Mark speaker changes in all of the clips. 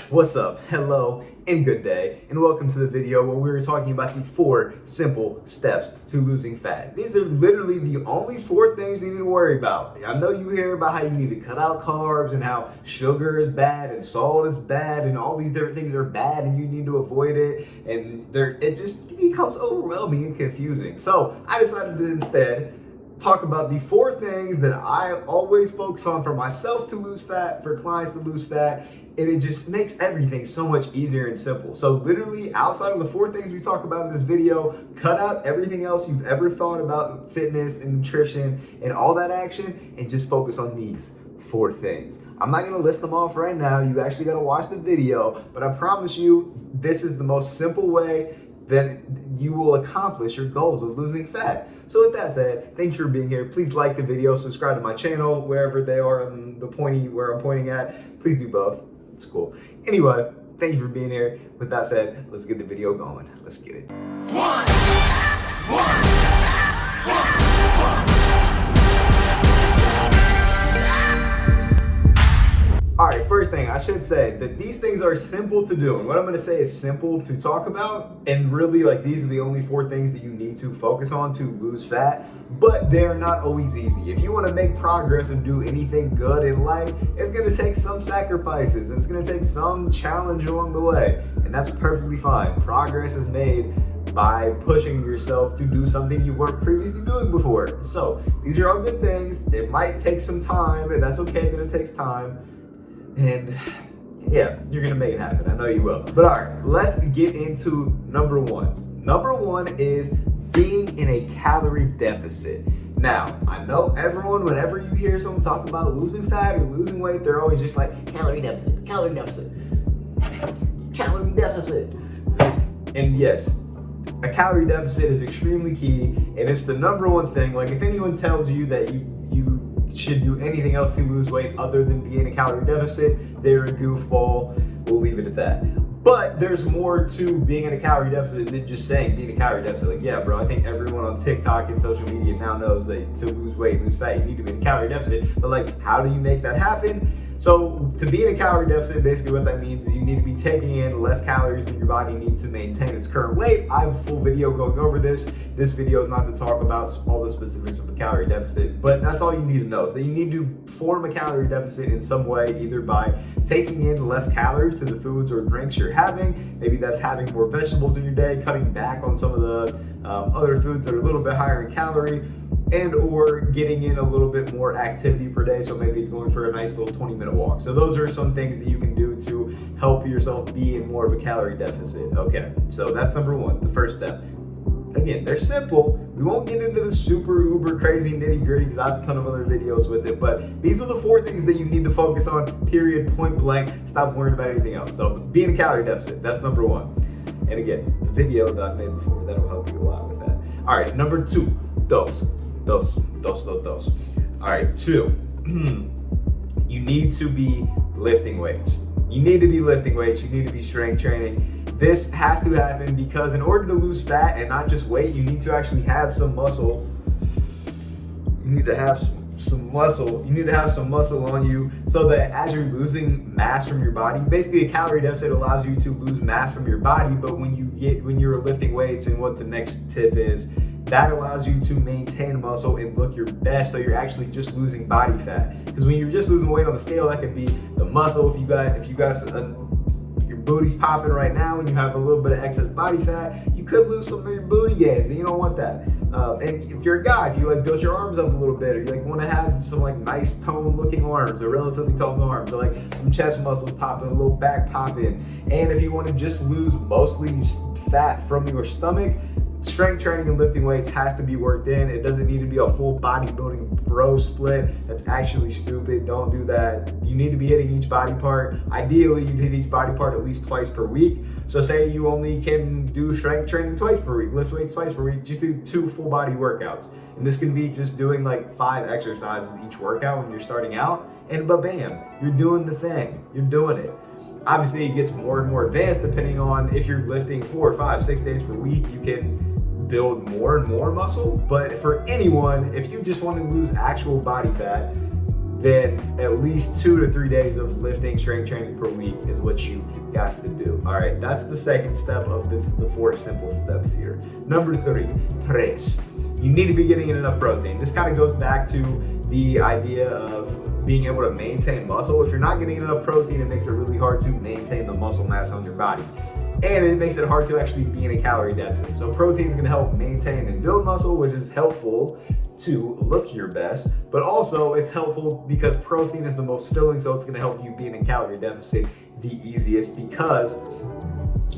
Speaker 1: What's up? Hello and good day, and welcome to the video where we're talking about the 4 simple steps to losing fat. These are literally the only 4 things you need to worry about. I know you hear about how you need to cut out carbs and how sugar is bad and salt is bad and all these different things are bad and you need to avoid it, and it just becomes overwhelming and confusing. So I decided to instead talk about the 4 things that I always focus on for myself to lose fat, for clients to lose fat, and it just makes everything so much easier and simple. So literally, outside of the 4 things we talk about in this video, cut out everything else you've ever thought about fitness and nutrition and all that action, and just focus on these 4 things. I'm not gonna list them off right now. You actually gotta watch the video, but I promise you, this is the most simple way that you will accomplish your goals of losing fat. So with that said, thanks for being here. Please like the video, subscribe to my channel, wherever they are on the where I'm pointing at. Please do both. It's cool. Anyway, thank you for being here. With that said, let's get the video going. Let's get it. All right, first thing, I should say that these things are simple to do. And what I'm gonna say is simple to talk about. And really, these are the only 4 things that you need to focus on to lose fat, but they're not always easy. If you wanna make progress and do anything good in life, it's gonna take some sacrifices. It's gonna take some challenge along the way. And that's perfectly fine. Progress is made by pushing yourself to do something you weren't previously doing before. So these are all good things. It might take some time, and that's okay that it takes time. And yeah, you're gonna make it happen. I know you will. But all right, let's get into number 1. Number 1 is being in a calorie deficit. Now, I know everyone, whenever you hear someone talk about losing fat or losing weight, they're always just like, calorie deficit, calorie deficit, calorie deficit. And yes, a calorie deficit is extremely key, and it's the number 1 thing. Like, if anyone tells you that you should do anything else to lose weight other than be in a calorie deficit, they're a goofball. We'll leave it at that. But there's more to being in a calorie deficit than just saying being in a calorie deficit. Like, yeah, bro, I think everyone on TikTok and social media now knows that to lose weight, lose fat, you need to be in a calorie deficit. But like, how do you make that happen? So to be in a calorie deficit, basically what that means is you need to be taking in less calories than your body needs to maintain its current weight. I have a full video going over this. This video is not to talk about all the specifics of a calorie deficit, but that's all you need to know, is that you need to form a calorie deficit in some way, either by taking in less calories to the foods or drinks you're having. Maybe that's having more vegetables in your day, cutting back on some of the other foods that are a little bit higher in calorie, and or getting in a little bit more activity per day. So maybe it's going for a nice little 20-minute walk. So those are some things that you can do to help yourself be in more of a calorie deficit. Okay, so that's number 1, the first step. Again, they're simple. We won't get into the super uber crazy nitty gritty because I have a ton of other videos with it, but these are the 4 things that you need to focus on, period, point blank. Stop worrying about anything else. So be in a calorie deficit, that's number 1. And again, the video that I've made before, that'll help you a lot with that. All right, number 2, dose. All right, 2, you need to be lifting weights. You need to be lifting weights. You need to be strength training. This has to happen because in order to lose fat and not just weight, you need to actually have some muscle. You need to have some muscle. You need to have some muscle on you so that as you're losing mass from your body, basically a calorie deficit allows you to lose mass from your body, but when you're lifting weights, and what the next tip is, that allows you to maintain muscle and look your best, so you're actually just losing body fat. Because when you're just losing weight on the scale, that could be the muscle. If you got your booty's popping right now and you have a little bit of excess body fat, you could lose some of your booty gains, and you don't want that. And if you're a guy, if you build your arms up a little bit, or you want to have some nice toned looking arms, or relatively toned arms, or some chest muscles popping, a little back popping, and if you want to just lose mostly fat from your stomach, strength training and lifting weights has to be worked in. It doesn't need to be a full bodybuilding bro split. That's actually stupid. Don't do that. You need to be hitting each body part. Ideally, you hit each body part at least twice per week. So say you only can do strength training twice per week, lift weights twice per week, just do 2 full body workouts. And this can be just doing 5 exercises each workout when you're starting out, and bam, you're doing the thing. You're doing it. Obviously, it gets more and more advanced depending on if you're lifting 4, 5, 6 days per week. You can build more and more muscle. But for anyone, if you just want to lose actual body fat, then at least 2 to 3 days of lifting, strength training per week is what you got to do. All right, that's the second step of the 4 simple steps here. Number 3, tres. You need to be getting in enough protein. This kind of goes back to the idea of being able to maintain muscle. If you're not getting enough protein, it makes it really hard to maintain the muscle mass on your body. And it makes it hard to actually be in a calorie deficit. So protein is gonna help maintain and build muscle, which is helpful to look your best, but also it's helpful because protein is the most filling, so it's gonna help you be in a calorie deficit the easiest. Because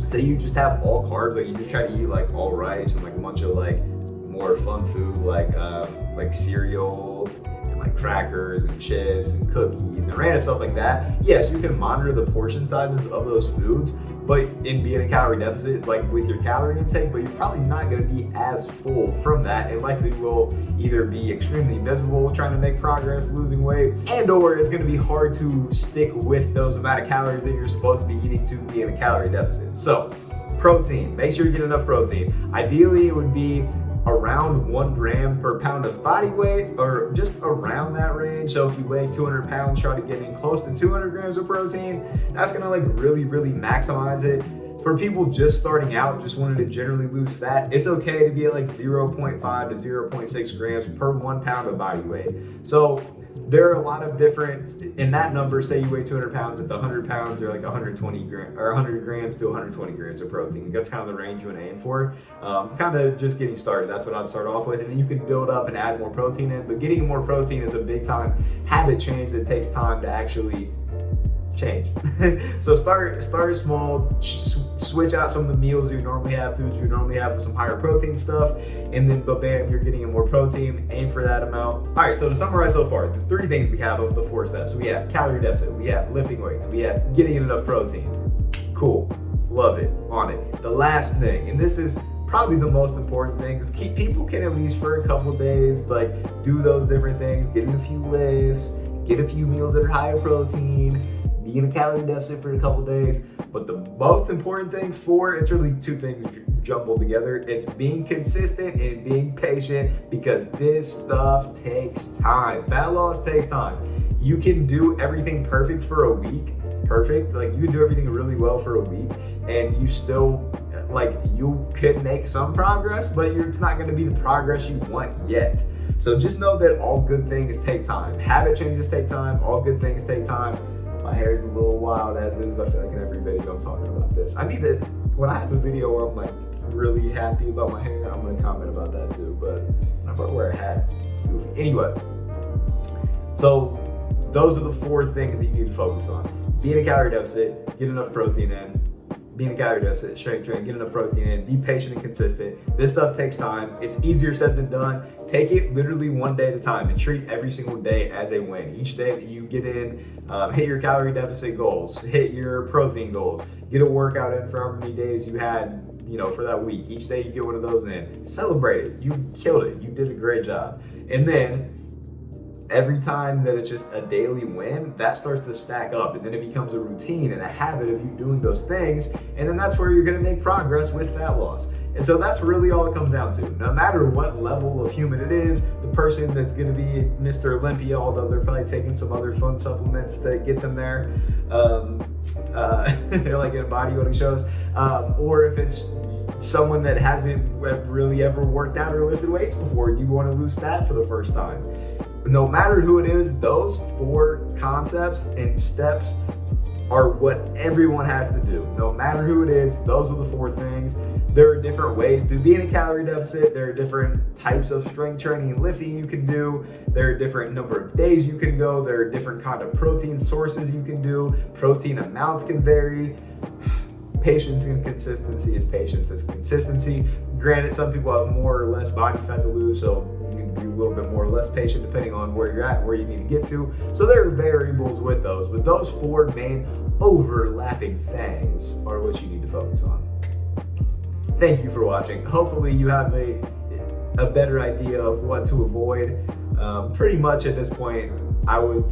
Speaker 1: say you just have all carbs, like you just try to eat like all rice and like a bunch of like more fun food like cereal, like crackers and chips and cookies and random stuff like that. Yes, you can monitor the portion sizes of those foods, but in being a calorie deficit, like with your calorie intake, but you're probably not gonna be as full from that, and likely will either be extremely miserable trying to make progress, losing weight, and or it's gonna be hard to stick with those amount of calories that you're supposed to be eating to be in a calorie deficit. So, protein, make sure you get enough protein. Ideally, it would be around 1 gram per pound of body weight, or just around that range. So if you weigh 200 pounds, try to get in close to 200 grams of protein. That's gonna like really maximize it. For people just starting out, just wanting to generally lose fat, it's okay to be at like 0.5 to 0.6 grams per 1 pound of body weight. So there are a lot of different, in that number, say you weigh 200 pounds, it's 100 pounds or like 120 grams or 100 grams to 120 grams of protein. That's kind of the range you want to aim for. Kind of just getting started. That's what I'd start off with. And then you can build up and add more protein in. But getting more protein is a big time habit change that takes time to actually change. So start small, switch out some of the meals you normally have, foods you normally have with some higher protein stuff, and then bam, you're getting in more protein. Aim for that amount. All right, so to summarize so far, the 3 things we have of the 4 steps: we have calorie deficit, we have lifting weights, we have getting in enough protein. Cool, love it, on it. The last thing, and this is probably the most important thing, because people can at least for a couple of days like do those different things, get in a few lifts, get a few meals that are high in protein, be in a calorie deficit for a couple days. But the most important thing it's really 2 things jumbled together. It's being consistent and being patient, because this stuff takes time. Fat loss takes time. You can do everything perfect for a week. Like you can do everything really well for a week, and you still, like, you could make some progress, but it's not gonna be the progress you want yet. So just know that all good things take time. Habit changes take time. All good things take time. My hair is a little wild as is. I feel like in every video I'm talking about this. I need to, when I have a video where I'm like really happy about my hair, I'm gonna comment about that too. But whenever I wear a hat, it's goofy. Anyway, so those are the 4 things that you need to focus on. Be in a calorie deficit, get enough protein in. Be in a calorie deficit, strength train, get enough protein in, be patient and consistent. This stuff takes time. It's easier said than done. Take it literally 1 day at a time and treat every single day as a win. Each day that you get in, hit your calorie deficit goals, hit your protein goals, get a workout in for however many days you had, for that week. Each day you get one of those in. Celebrate it. You killed it. You did a great job. And then every time that it's just a daily win, that starts to stack up, and then it becomes a routine and a habit of you doing those things, and then that's where you're gonna make progress with fat loss. And so that's really all it comes down to. No matter what level of human it is, the person that's gonna be Mr. Olympia, although they're probably taking some other fun supplements to get them there, like in bodybuilding shows, or if it's someone that hasn't really ever worked out or lifted weights before, you wanna lose fat for the first time. No matter who it is, those 4 concepts and steps are what everyone has to do. No matter who it is, those are the 4 things. There are different ways to be in a calorie deficit. There are different types of strength training and lifting you can do. There are different number of days you can go. There are different kind of protein sources you can do. Protein amounts can vary. Patience and consistency is patience is consistency. Granted, some people have more or less body fat to lose, so you need to be a little bit more or less patient depending on where you're at and where you need to get to. So there are variables with those, but those 4 main overlapping things are what you need to focus on. Thank you for watching. Hopefully you have a better idea of what to avoid. Pretty much at this point, I would,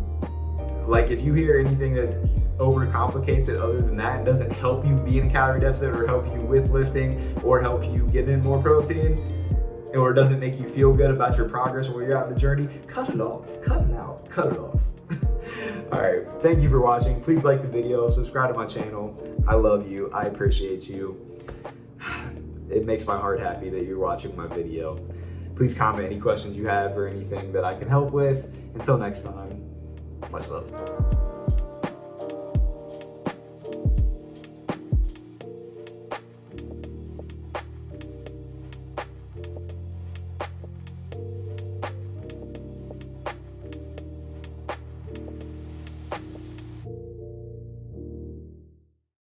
Speaker 1: like, if you hear anything that overcomplicates it other than that, doesn't help you be in a calorie deficit or help you with lifting or help you get in more protein, or doesn't make you feel good about your progress or where you're at in the journey, cut it off, cut it out, cut it off. All right, thank you for watching. Please like the video, subscribe to my channel. I love you, I appreciate you. It makes my heart happy that you're watching my video. Please comment any questions you have or anything that I can help with. Until next time, much love.